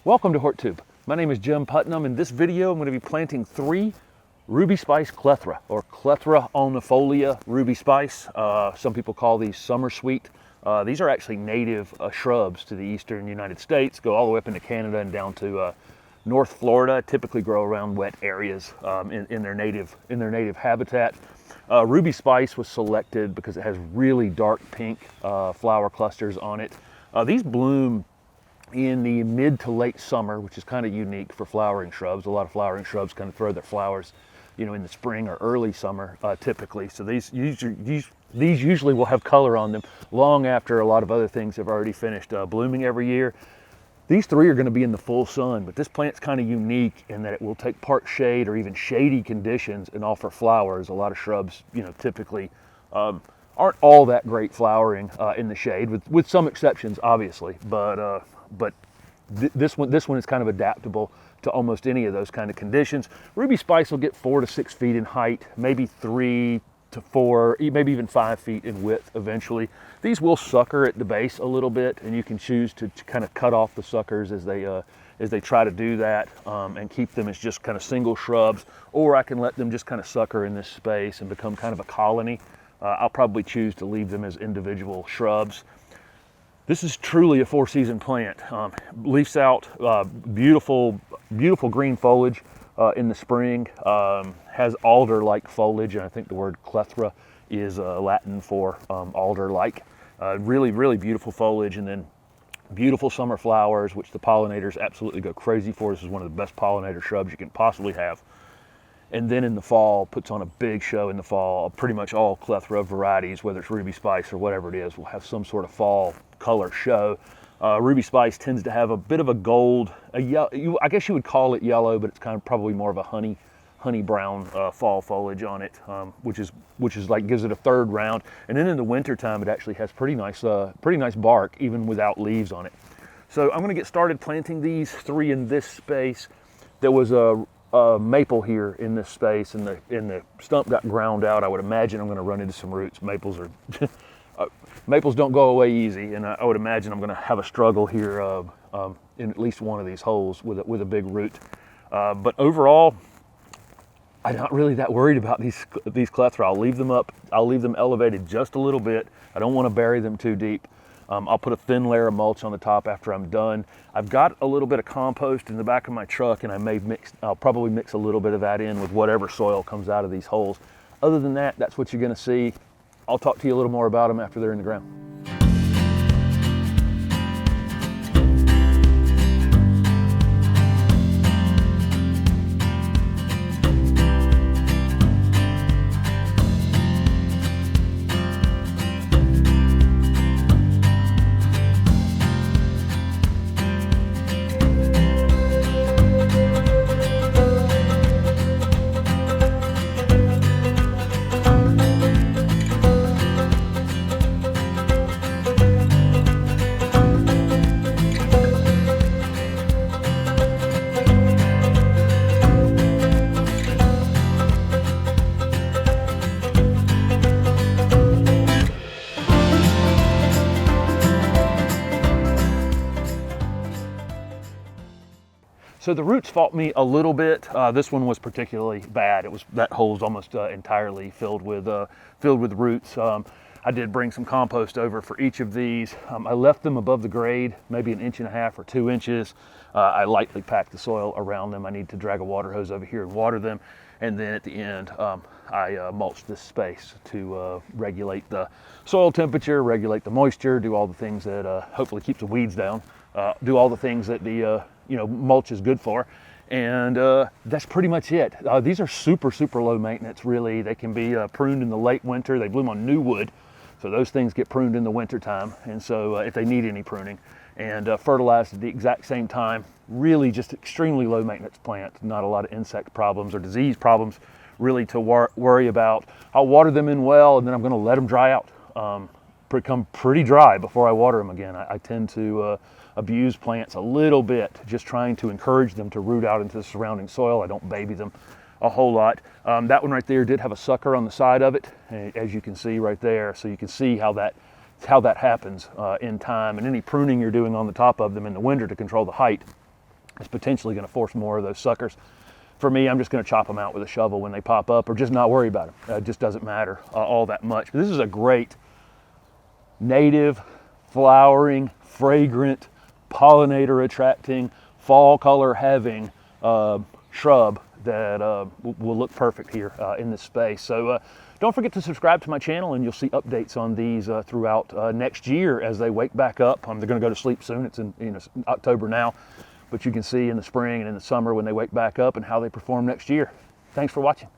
Welcome to HortTube. My name is Jim Putnam. In this video, I'm going to be planting 3 Ruby Spice Clethra, or Clethra omnifolia Ruby Spice. Some people call these Summersweet. These are actually native shrubs to the eastern United States, go all the way up into Canada and down to North Florida. Typically grow around wet areas in their native habitat. Ruby Spice was selected because it has really dark pink flower clusters on it. These bloom in the mid to late summer, which is kind of unique for flowering shrubs. A lot of flowering shrubs kind of throw their flowers, you know, in the spring or early summer typically. So these usually will have color on them long after a lot of other things have already finished blooming every year. These 3 are going to be in the full sun, but this plant's kind of unique in that it will take part shade or even shady conditions and offer flowers. A lot of shrubs, you know, typically aren't all that great flowering in the shade, with some exceptions, obviously. But this one is kind of adaptable to almost any of those kind of conditions. Ruby Spice will get 4 to 6 feet in height, maybe 3 to 4, maybe even 5 feet in width eventually. These will sucker at the base a little bit, and you can choose to kind of cut off the suckers as they try to do that, and keep them as just kind of single shrubs, or I can let them just kind of sucker in this space and become kind of a colony. I'll probably choose to leave them as individual shrubs. This is truly a 4-season plant. Leaves out beautiful green foliage in the spring. Has alder-like foliage, and I think the word Clethra is Latin for alder-like. Really beautiful foliage, and then beautiful summer flowers, which the pollinators absolutely go crazy for. This is one of the best pollinator shrubs you can possibly have. And then in the fall, puts on a big show in the fall. Pretty much all Clethra varieties, whether it's Ruby Spice or whatever it is, will have some sort of fall color show. Ruby Spice tends to have a bit of a gold, I guess you would call it yellow, but it's kind of probably more of a honey brown fall foliage on it, which is like gives it a 3rd round. And then in the winter time, it actually has pretty nice bark, even without leaves on it. So I'm going to get started planting these 3 in this space. There was a maple here in this space, and the stump got ground out. I would imagine I'm going to run into some roots. Maples don't go away easy, and I would imagine I'm going to have a struggle here in at least one of these holes with a big root. But overall, I'm not really that worried about these Clethra. I'll leave them up. I'll leave them elevated just a little bit. I don't want to bury them too deep. I'll put a thin layer of mulch on the top after I'm done. I've got a little bit of compost in the back of my truck, and I'll probably mix a little bit of that in with whatever soil comes out of these holes. Other than that, that's what you're going to see. I'll talk to you a little more about them after they're in the ground. So the roots fought me a little bit. This one was particularly bad. That hole was almost entirely filled with roots. I did bring some compost over for each of these. I left them above the grade, maybe 1.5 inches or 2 inches. I lightly packed the soil around them. I need to drag a water hose over here and water them. And then at the end, I mulched this space to regulate the soil temperature, regulate the moisture, do all the things that hopefully keeps the weeds down, do all the things that the mulch is good for. And that's pretty much it. These are super low maintenance, really. They can be pruned in the late winter. They bloom on new wood, so those things get pruned in the winter time. And so if they need any pruning, and fertilized at the exact same time. Really just extremely low maintenance plant. Not a lot of insect problems or disease problems really to worry about. I'll water them in well, and then I'm going to let them dry out. Become pretty dry before I water them again. I tend to abuse plants a little bit, just trying to encourage them to root out into the surrounding soil. I don't baby them a whole lot. That one right there did have a sucker on the side of it, as you can see right there. So you can see how that happens in time. And any pruning you're doing on the top of them in the winter to control the height is potentially going to force more of those suckers. For me, I'm just going to chop them out with a shovel when they pop up, or just not worry about them. It just doesn't matter all that much. But this is a great native, flowering, fragrant, pollinator attracting, fall color having shrub that will look perfect here in this space. So don't forget to subscribe to my channel, and you'll see updates on these throughout next year as they wake back up. They're going to go to sleep soon. It's in October now, but you can see in the spring and in the summer when they wake back up and how they perform next year. Thanks for watching.